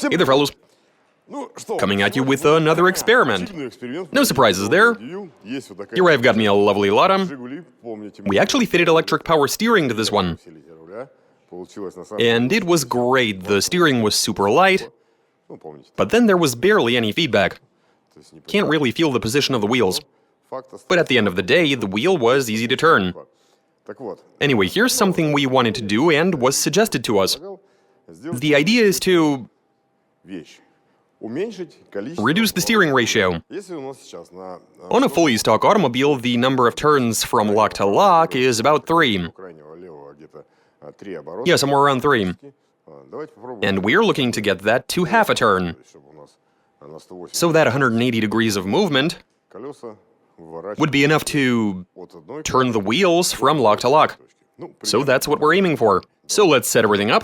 Hey there, fellows. Coming at you with another experiment. No surprises there. Here I've got me a lovely Lada. We actually fitted electric power steering to this one. And it was great. The steering was super light, but then there was barely any feedback. Can't really feel the position of the wheels. But at the end of the day, the wheel was easy to turn. Anyway, here's something we wanted to do and was suggested to us. The idea is to reduce the steering ratio. On a fully stock automobile, the number of turns from lock to lock is about 3. Yeah, somewhere around 3. And we're looking to get that to half a turn. So that 180 degrees of movement would be enough to turn the wheels from lock to lock. So that's what we're aiming for. So let's set everything up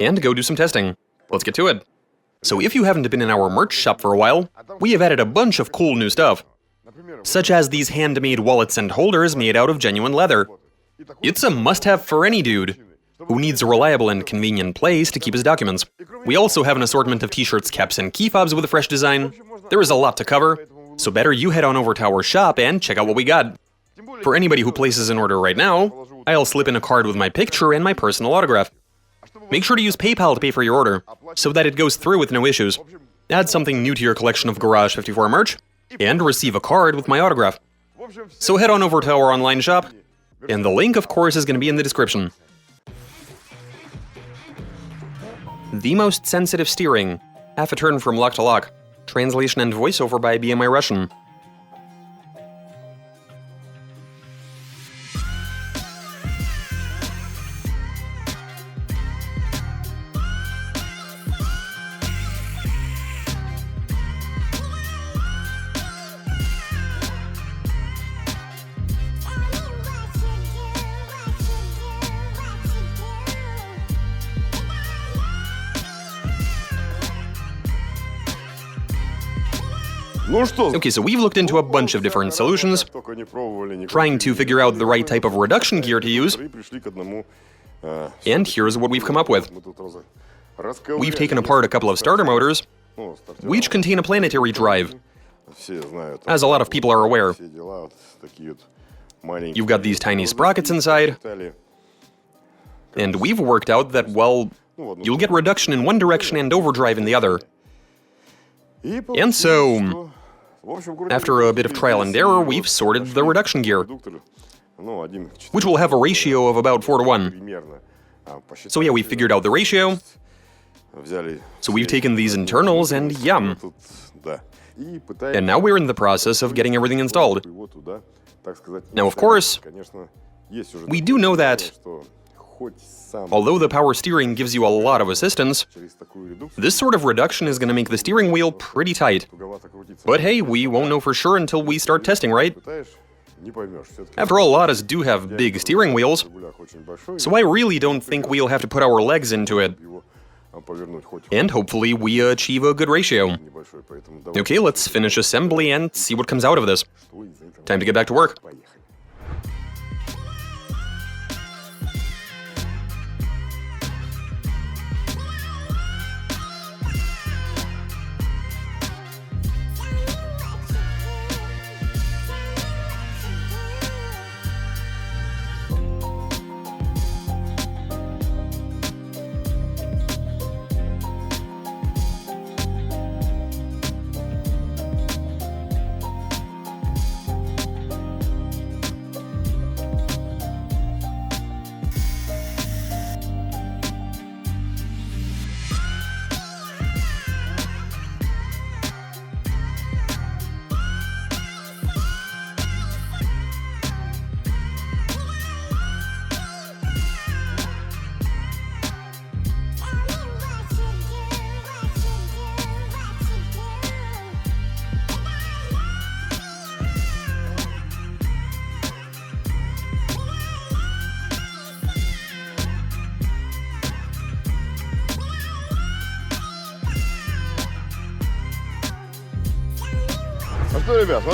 and go do some testing. Let's get to it. So if you haven't been in our merch shop for a while, we have added a bunch of cool new stuff, such as these handmade wallets and holders made out of genuine leather. It's a must-have for any dude who needs a reliable and convenient place to keep his documents. We also have an assortment of t-shirts, caps, and key fobs with a fresh design. There is a lot to cover, so better you head on over to our shop and check out what we got. For anybody who places an order right now, I'll slip in a card with my picture and my personal autograph. Make sure to use PayPal to pay for your order, so that it goes through with no issues. Add something new to your collection of Garage 54 merch, and receive a card with my autograph. So head on over to our online shop, and the link, of course, is going to be in the description. The most sensitive steering, half a turn from lock to lock. Translation and voiceover by BMI Russian. Okay, so we've looked into a bunch of different solutions, trying to figure out the right type of reduction gear to use, and here's what we've come up with. We've taken apart a couple of starter motors, which contain a planetary drive, as a lot of people are aware. You've got these tiny sprockets inside, and we've worked out that, well, you'll get reduction in one direction and overdrive in the other. And so, after a bit of trial and error, we've sorted the reduction gear, which will have a ratio of about 4:1. So yeah, we figured out the ratio. So we've taken these internals and yum. And now we're in the process of getting everything installed. Now, of course, we do know that although the power steering gives you a lot of assistance, this sort of reduction is going to make the steering wheel pretty tight. But hey, we won't know for sure until we start testing, right? After all, Ladas do have big steering wheels, so I really don't think we'll have to put our legs into it. And hopefully we achieve a good ratio. Okay, let's finish assembly and see what comes out of this. Time to get back to work.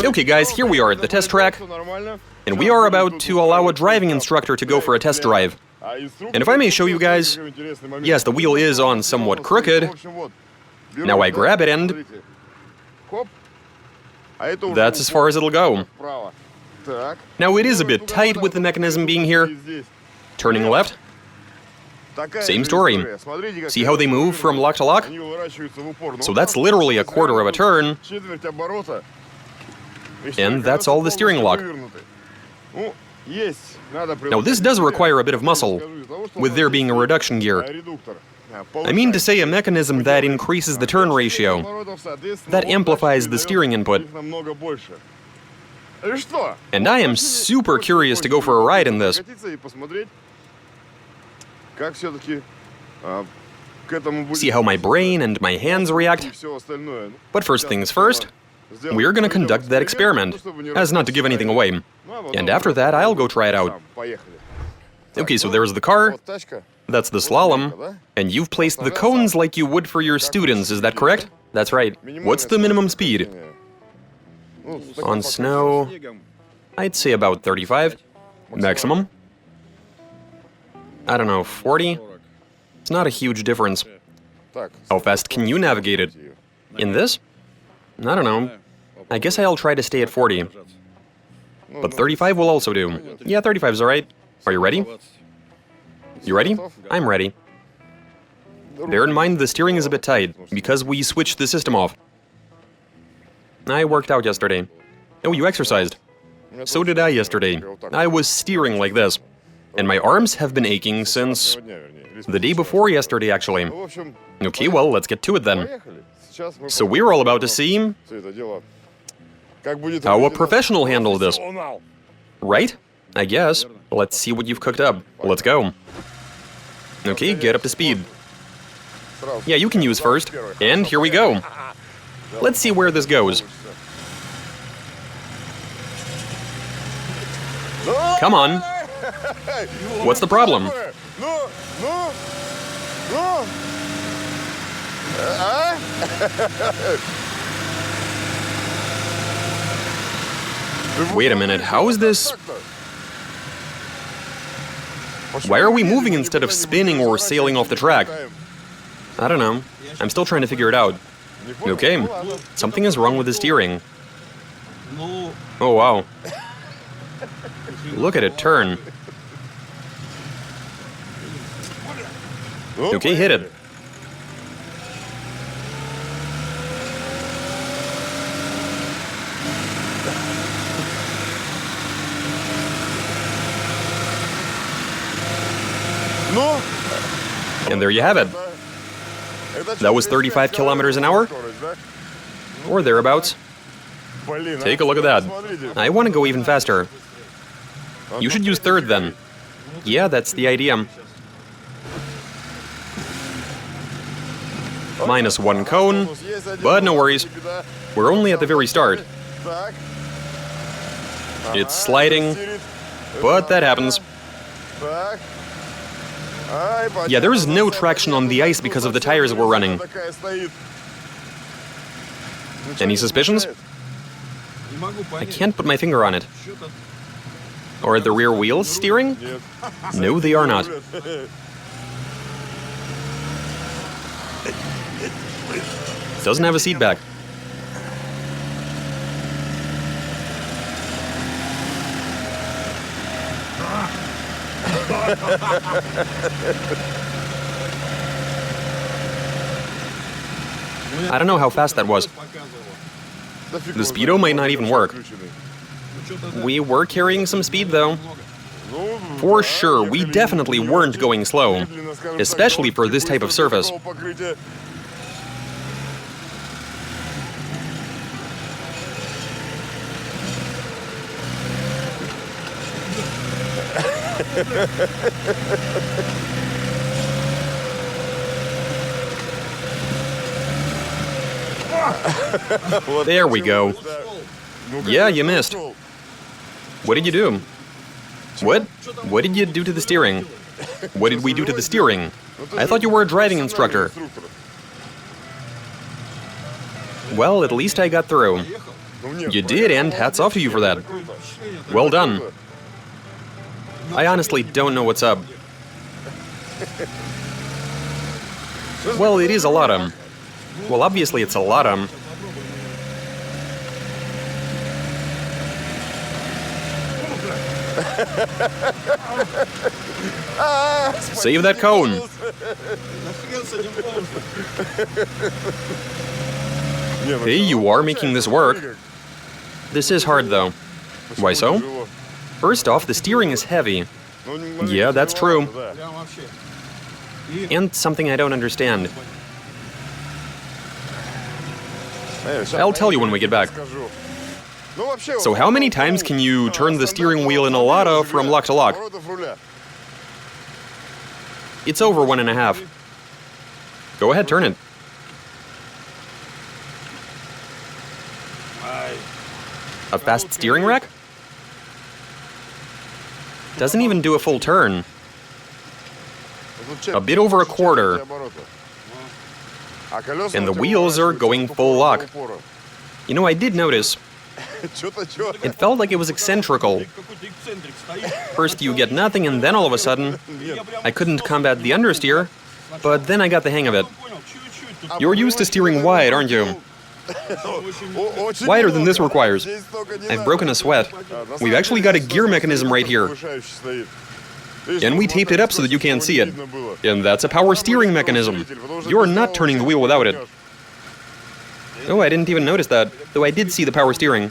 Okay guys, here we are at the test track, and we are about to allow a driving instructor to go for a test drive. And if I may show you guys, yes, the wheel is on somewhat crooked, Now I grab it and... that's as far as it'll go. Now it is a bit tight with the mechanism being here. Turning left. Same story. See how they move from lock to lock? So that's literally a quarter of a turn. And that's all the steering lock. Now this does require a bit of muscle, with there being a reduction gear. I mean to say a mechanism that increases the turn ratio, that amplifies the steering input. And I am super curious to go for a ride in this. See how my brain and my hands react? But first things first, we're gonna conduct that experiment, as not to give anything away. And after that, I'll go try it out. Okay, so there's the car, that's the slalom, and you've placed the cones like you would for your students, is that correct? That's right. What's the minimum speed? On snow, I'd say about 35. Maximum? I don't know, 40? It's not a huge difference. How fast can you navigate it? In this? I don't know. I guess I'll try to stay at 40. But 35 will also do. Yeah, 35's alright. Are you ready? You ready? I'm ready. Bear in mind the steering is a bit tight, because we switched the system off. I worked out yesterday. Oh, you exercised. So did I yesterday. I was steering like this. And my arms have been aching since the day before yesterday, actually. Okay, well, let's get to it then. So we're all about to see how a professional handles this. Right? I guess. Let's see what you've cooked up. Let's go. Okay, get up to speed. Yeah, you can use first. And here we go. Let's see where this goes. Come on. What's the problem? Wait a minute, how is this? Why are we moving instead of spinning or sailing off the track? I don't know. I'm still trying to figure it out. Okay, something is wrong with the steering. Oh wow. Look at it turn. Okay, hit it. And there you have it. That was 35 kilometers an hour? Or thereabouts. Take a look at that. I want to go even faster. You should use third then. Yeah, that's the idea. -1 cone, but no worries. We're only at the very start. It's sliding, but that happens. Yeah, there is no traction on the ice because of the tires we're running. Any suspicions? I can't put my finger on it. Are the rear wheels steering? No, they are not. Doesn't have a seat back. I don't know how fast that was. The speedo might not even work. We were carrying some speed though. For sure, we definitely weren't going slow, especially for this type of surface. There we go. Yeah, you missed. What did you do? What? What did you do to the steering? What did we do to the steering? I thought you were a driving instructor. Well, at least I got through. You did, and hats off to you for that. Well done. I honestly don't know what's up. Well, it is a Lada. Well, obviously it's a Lada. Save that cone. Hey, you are making this work. This is hard, though. Why so? First off, the steering is heavy. Yeah, that's true. And something I don't understand. I'll tell you when we get back. So how many times can you turn the steering wheel in a Lada from lock to lock? It's over 1.5. Go ahead, turn it. A fast steering rack? Doesn't even do a full turn. A bit over a quarter. And the wheels are going full lock. You know, I did notice. It felt like it was eccentrical. First you get nothing, and then all of a sudden, I couldn't combat the understeer, but then I got the hang of it. You're used to steering wide, aren't you? Wider than this requires. I've broken a sweat. We've actually got a gear mechanism right here. And we taped it up so that you can't see it. And that's a power steering mechanism. You're not turning the wheel without it. Oh, I didn't even notice that, though I did see the power steering.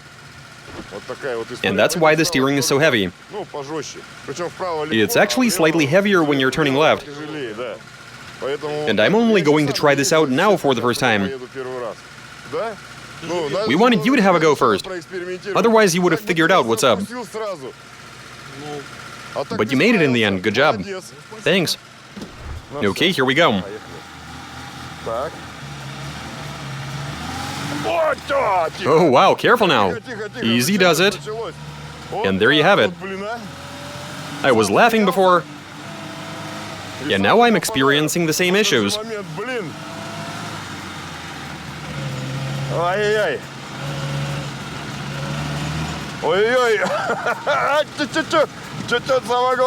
And that's why the steering is so heavy. It's actually slightly heavier when you're turning left. And I'm only going to try this out now for the first time. We wanted you to have a go first. Otherwise you would have figured out what's up. But you made it in the end. Good job. Thanks. Okay, here we go. Oh, wow, careful now. Easy does it. And there you have it. I was laughing before, and now I'm experiencing the same issues.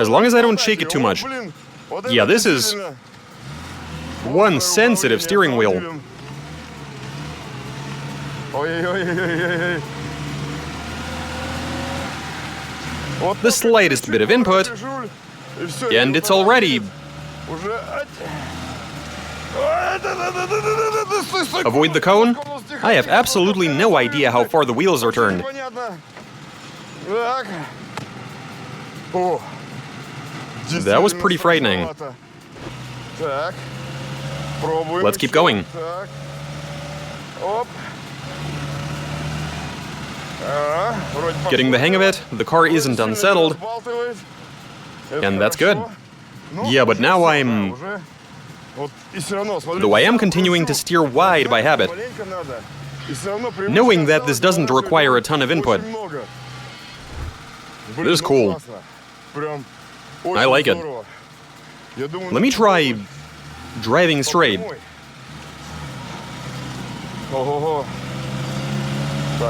As long as I don't shake it too much. Yeah, this is one sensitive steering wheel. The slightest bit of input, and it's already... Avoid the cone? I have absolutely no idea how far the wheels are turned. That was pretty frightening. Let's keep going. Getting the hang of it, the car isn't unsettled. And that's good. Yeah, but now I'm... Though I am continuing to steer wide by habit, knowing that this doesn't require a ton of input. This is cool. I like it. Let me try driving straight.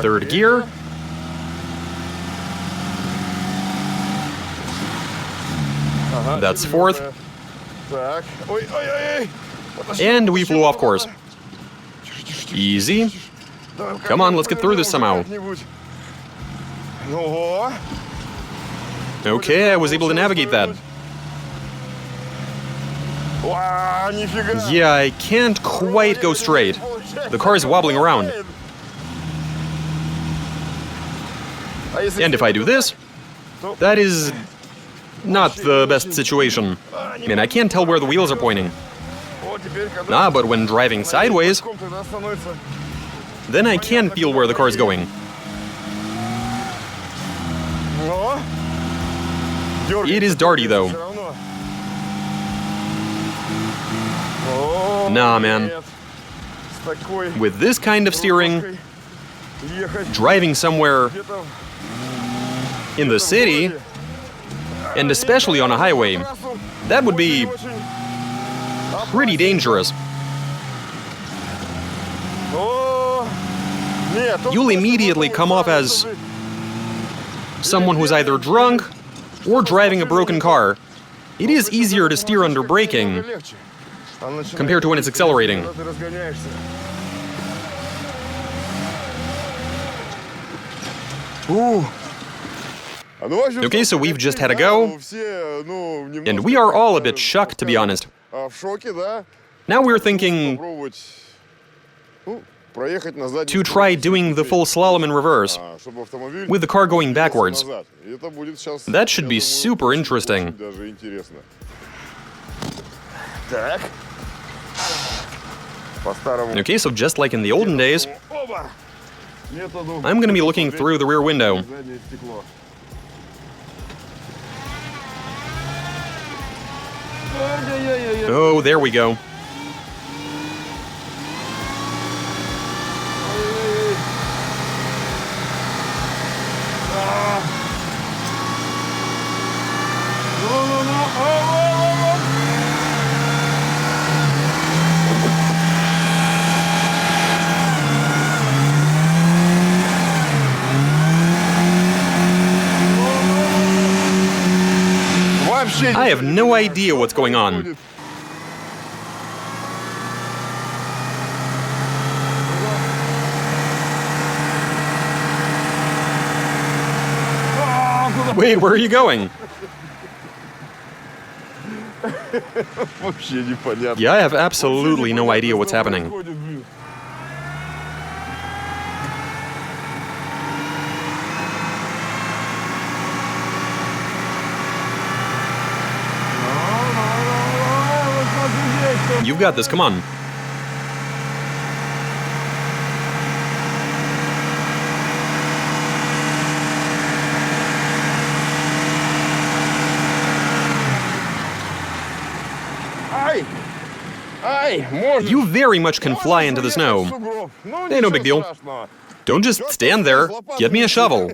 Third gear. That's fourth. And we flew off course. Easy. Come on, let's get through this somehow. Okay, I was able to navigate that. Yeah, I can't quite go straight. The car is wobbling around. And if I do this, that is not the best situation. And I can't tell where the wheels are pointing. Ah, but when driving sideways, then I can feel where the car is going. It is darty, though. Nah, man. With this kind of steering, driving somewhere in the city, and especially on a highway, that would be pretty dangerous. You'll immediately come off as someone who's either drunk or driving a broken car. It is easier to steer under braking compared to when it's accelerating. Okay, so we've just had a go, and we are all a bit shocked, to be honest. Now we're thinking to try doing the full slalom in reverse, with the car going backwards. That should be super interesting. Okay, so just like in the olden days, I'm gonna be looking through the rear window. Oh, there we go. I have no idea what's going on. Wait, where are you going? Yeah, I have absolutely no idea what's happening. You've got this, come on. You very much can fly into the snow. Hey, no big deal. Don't just stand there. Get me a shovel.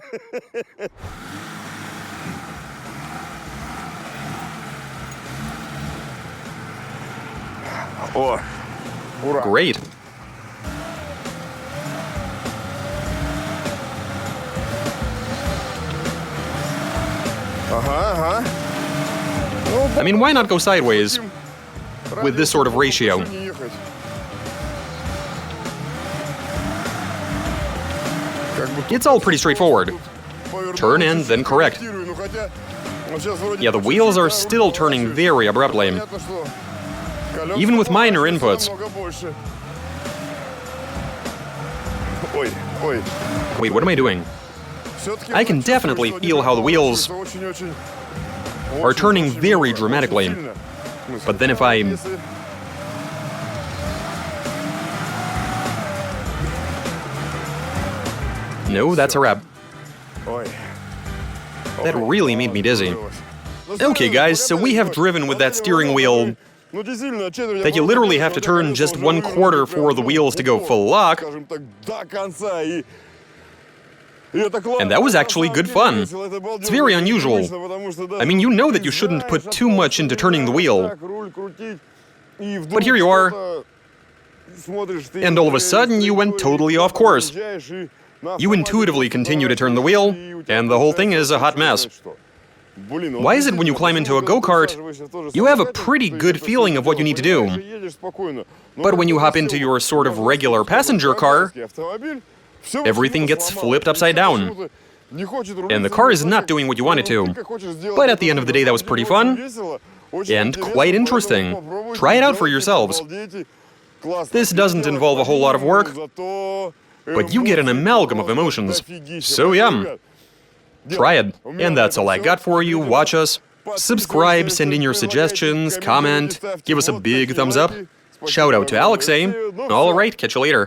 Great. I mean, why not go sideways with this sort of ratio? It's all pretty straightforward. Turn and then correct. Yeah, the wheels are still turning very abruptly, even with minor inputs. Wait, what am I doing? I can definitely feel how the wheels are turning very dramatically. But then if I... No, that's a wrap. That really made me dizzy. Okay, guys, so we have driven with that steering wheel that you literally have to turn just 1/4 for the wheels to go full lock. And that was actually good fun. It's very unusual. I mean, you know that you shouldn't put too much into turning the wheel. But here you are. And all of a sudden, you went totally off course. You intuitively continue to turn the wheel, and the whole thing is a hot mess. Why is it when you climb into a go-kart, you have a pretty good feeling of what you need to do? But when you hop into your sort of regular passenger car, everything gets flipped upside down. And the car is not doing what you want it to. But at the end of the day, that was pretty fun and quite interesting. Try it out for yourselves. This doesn't involve a whole lot of work, but you get an amalgam of emotions. So yum. Try it. And that's all I got for you. Watch us. Subscribe, send in your suggestions, comment, give us a big thumbs up. Shout out to Alexei. All right, catch you later.